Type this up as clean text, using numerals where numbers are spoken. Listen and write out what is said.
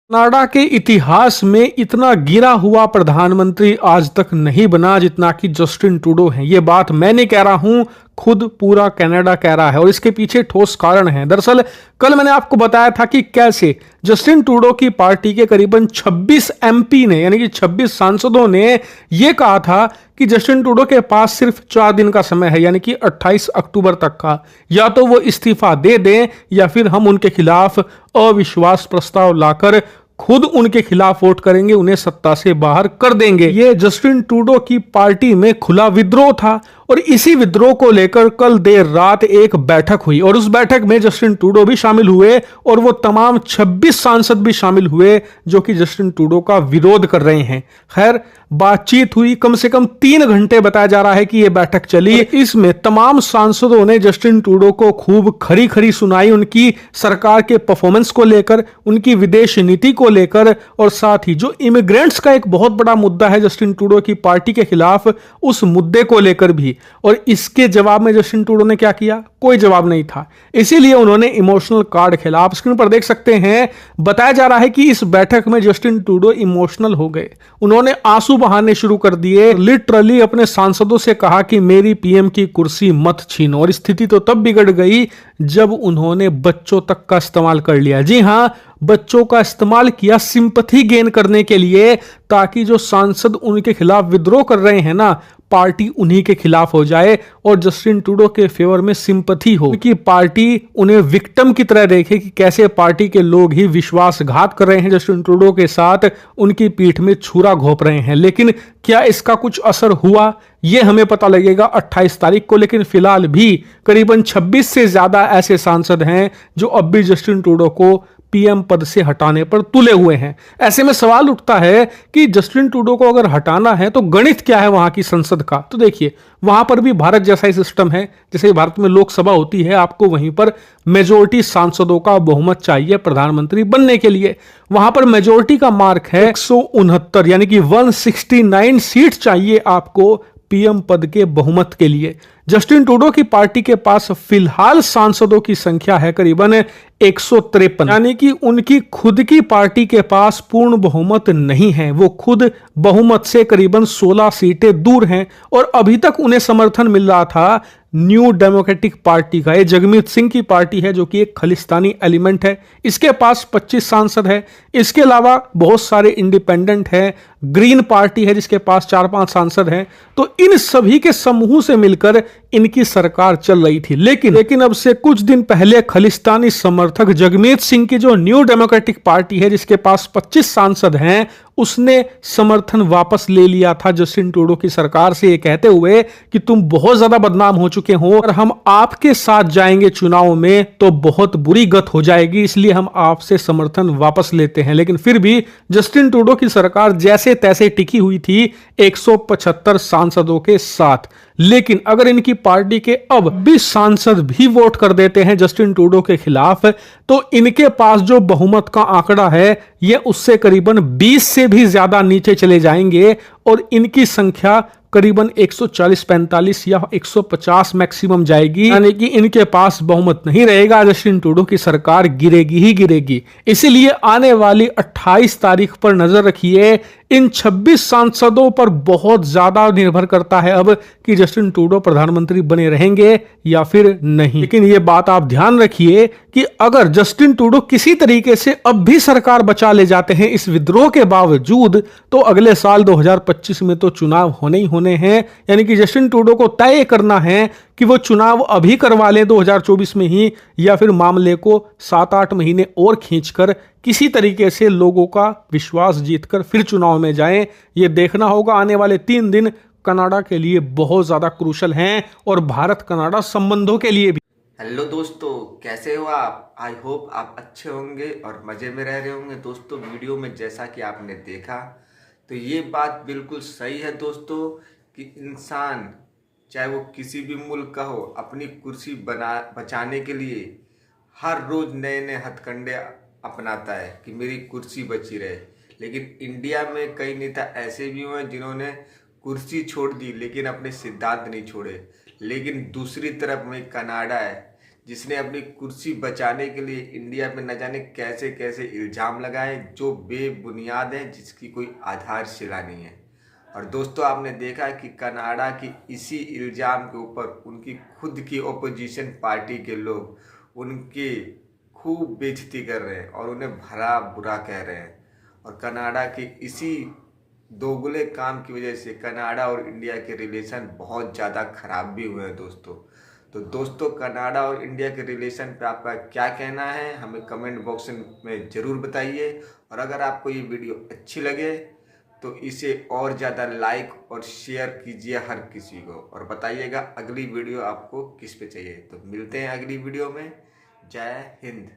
Canada के इतिहास में इतना गिरा हुआ प्रधानमंत्री आज तक नहीं बना जितना कि जस्टिन ट्रूडो है। ये बात मैं नहीं कह रहा हूं, खुद पूरा कनाडा कह रहा है और इसके पीछे ठोस कारण है। दरअसल कल मैंने आपको बताया था कि कैसे जस्टिन ट्रूडो की पार्टी के करीबन 26 एमपी ने यानी कि 26 सांसदों ने यह कहा था कि जस्टिन ट्रूडो के पास सिर्फ 4 दिन का समय है, यानी कि 28 अक्टूबर तक का, या तो वो इस्तीफा दे दें या फिर हम उनके खिलाफ अविश्वास प्रस्ताव लाकर खुद उनके खिलाफ वोट करेंगे, उन्हें सत्ता से बाहर कर देंगे। ये जस्टिन ट्रूडो की पार्टी में खुला विद्रोह था और इसी विद्रोह को लेकर कल देर रात एक बैठक हुई और उस बैठक में जस्टिन ट्रूडो भी शामिल हुए और वो तमाम 26 सांसद भी शामिल हुए जो कि जस्टिन ट्रूडो का विरोध कर रहे हैं। खैर, बातचीत हुई, कम से कम 3 घंटे बताया जा रहा है कि यह बैठक चली। इसमें तमाम सांसदों ने जस्टिन ट्रूडो को खूब खरी खरी सुनाई, उनकी सरकार के परफॉर्मेंस को लेकर, उनकी विदेश नीति को लेकर और साथ ही जो इमिग्रेंट्स का एक बहुत बड़ा मुद्दा है जस्टिन ट्रूडो की पार्टी के खिलाफ, उस मुद्दे को लेकर भी। और इसके जवाब में जस्टिन ट्रूडो ने क्या किया? कोई जवाब नहीं था, इसीलिए उन्होंने इमोशनल कार्ड खेला। आप स्क्रीन पर देख सकते हैं, बताया जा रहा है कि इस बैठक में जस्टिन ट्रूडो इमोशनल हो गए, उन्होंने आंसू बहाने शुरू कर दिए, लिटरली अपने सांसदों से कहा कि मेरी पीएम की कुर्सी मत छीनो। और स्थिति तो तब बिगड़ गई जब उन्होंने बच्चों तक का इस्तेमाल कर लिया। जी हां, बच्चों का इस्तेमाल किया सिंपैथी गेन करने के लिए, ताकि जो सांसद उनके खिलाफ विद्रोह कर रहे हैं ना, पार्टी उन्हीं के खिलाफ हो जाए और जस्टिन ट्रूडो के फेवर में सिंपैथी हो, कि पार्टी उन्हें विक्टिम की तरह देखे कि कैसे पार्टी के लोग ही विश्वासघात कर रहे हैं जस्टिन ट्रूडो के साथ, उनकी पीठ में छुरा घोंप रहे हैं। लेकिन क्या इसका कुछ असर हुआ? यह हमें पता लगेगा 28 तारीख को। लेकिन फिलहाल भी करीबन 26 से ज्यादा ऐसे सांसद हैं जो अब भी जस्टिन ट्रूडो को पीएम पद से हटाने पर तुले हुए हैं। ऐसे में सवाल उठता है कि जस्टिन ट्रूडो को अगर हटाना है तो गणित क्या है वहां की संसद का? तो देखिए, वहां पर भी भारत जैसा ही सिस्टम है। जैसे भारत में लोकसभा होती है, आपको वहीं पर मेजोरिटी सांसदों का बहुमत चाहिए प्रधानमंत्री बनने के लिए। वहां पर मेजोरिटी का मार्क है 169, यानी कि 169 सीट चाहिए आपको पीएम पद के बहुमत के लिए। जस्टिन ट्रूडो की पार्टी के पास फिलहाल सांसदों की संख्या है करीबन 153, यानी कि उनकी खुद की पार्टी के पास पूर्ण बहुमत नहीं है। वो खुद बहुमत से करीबन 16 सीटें दूर हैं और अभी तक उन्हें समर्थन मिल रहा था न्यू डेमोक्रेटिक पार्टी का। ये जगमीत सिंह की पार्टी है जो कि एक खालिस्तानी एलिमेंट है, इसके पास 25 सांसद है। इसके अलावा बहुत सारे इंडिपेंडेंट हैं, ग्रीन पार्टी है जिसके पास 4-5 सांसद हैं। तो इन सभी के समूह से मिलकर इनकी सरकार चल रही थी। लेकिन अब से कुछ दिन पहले खालिस्तानी समर्थक जगमीत सिंह की जो न्यू डेमोक्रेटिक पार्टी है जिसके पास 25 सांसद हैं, उसने समर्थन वापस ले लिया था जस्टिन ट्रूडो की सरकार से, ये कहते हुए कि तुम बहुत ज्यादा बदनाम हो चुके हो और हम आपके साथ जाएंगे चुनाव में तो बहुत बुरी गत हो जाएगी, इसलिए हम आपसे समर्थन वापस लेते हैं। लेकिन फिर भी जस्टिन ट्रूडो की सरकार जैसे तैसे टिकी हुई थी 175 सांसदों के साथ। लेकिन अगर इनकी पार्टी के अब 20 सांसद भी वोट कर देते हैं जस्टिन ट्रूडो के खिलाफ, तो इनके पास जो बहुमत का आंकड़ा है यह उससे करीबन 20 से भी ज्यादा नीचे चले जाएंगे और इनकी संख्या करीबन 140-145 या 150 मैक्सिमम जाएगी, यानी कि इनके पास बहुमत नहीं रहेगा। जस्टिन ट्रूडो की सरकार गिरेगी ही गिरेगी। इसीलिए आने वाली 28 तारीख पर नजर रखिए। इन 26 सांसदों पर बहुत ज्यादा निर्भर करता है अब कि जस्टिन ट्रूडो प्रधानमंत्री बने रहेंगे या फिर नहीं। लेकिन यह बात आप ध्यान रखिए कि अगर जस्टिन ट्रूडो किसी तरीके से अब भी सरकार बचा ले जाते हैं इस विद्रोह के बावजूद, तो अगले साल 2025 में तो चुनाव होने ही होने हैं। यानी कि जस्टिन ट्रूडो को तय करना है कि वो चुनाव अभी करवा ले 2024 में ही, या फिर मामले को 7-8 महीने और खींचकर किसी तरीके से लोगों का विश्वास जीतकर फिर चुनाव में जाएं। ये देखना होगा। आने वाले 3 दिन कनाडा के लिए बहुत ज्यादा क्रूशल हैं और भारत कनाडा संबंधों के लिए भी। हेलो दोस्तों, कैसे हो आप? आई होप आप अच्छे होंगे और मज़े में रह रहे होंगे। दोस्तों, वीडियो में जैसा कि आपने देखा तो ये बात बिल्कुल सही है दोस्तों कि इंसान चाहे वो किसी भी मुल्क का हो, अपनी कुर्सी बचाने के लिए हर रोज़ नए नए हथकंडे अपनाता है कि मेरी कुर्सी बची रहे। लेकिन इंडिया में कई नेता ऐसे भी हुए जिन्होंने कुर्सी छोड़ दी लेकिन अपने सिद्धांत नहीं छोड़े। लेकिन दूसरी तरफ में कनाडा है जिसने अपनी कुर्सी बचाने के लिए इंडिया में न जाने कैसे कैसे इल्ज़ाम लगाए जो बेबुनियाद है, जिसकी कोई आधारशिला नहीं है। और दोस्तों आपने देखा कि कनाडा की इसी इल्ज़ाम के ऊपर उनकी खुद की ओपोजिशन पार्टी के लोग उनकी खूब बेइज्जती कर रहे हैं और उन्हें भला बुरा कह रहे हैं। और कनाडा के इसी दोगले काम की वजह से कनाडा और इंडिया के रिलेशन बहुत ज़्यादा ख़राब भी हुए हैं दोस्तों। तो दोस्तों कनाडा और इंडिया के रिलेशन पे आपका क्या कहना है हमें कमेंट बॉक्स में ज़रूर बताइए। और अगर आपको ये वीडियो अच्छी लगे तो इसे और ज़्यादा लाइक और शेयर कीजिए हर किसी को, और बताइएगा अगली वीडियो आपको किस पे चाहिए। तो मिलते हैं अगली वीडियो में। जय हिंद।